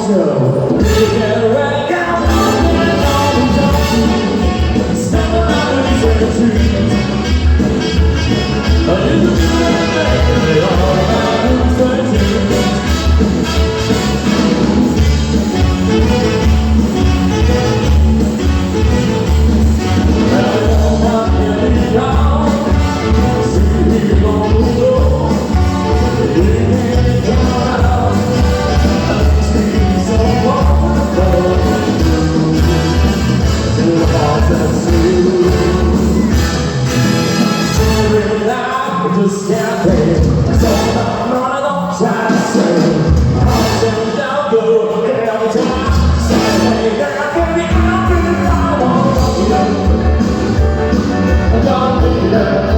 show. Get ready, come on, spend the night with your dreams. But in the morning, they all about who's going to. Just can't pay, so I'm running on try to say I'm sitting down good every time. Say, girl, baby, I'll be the one. I don't need that.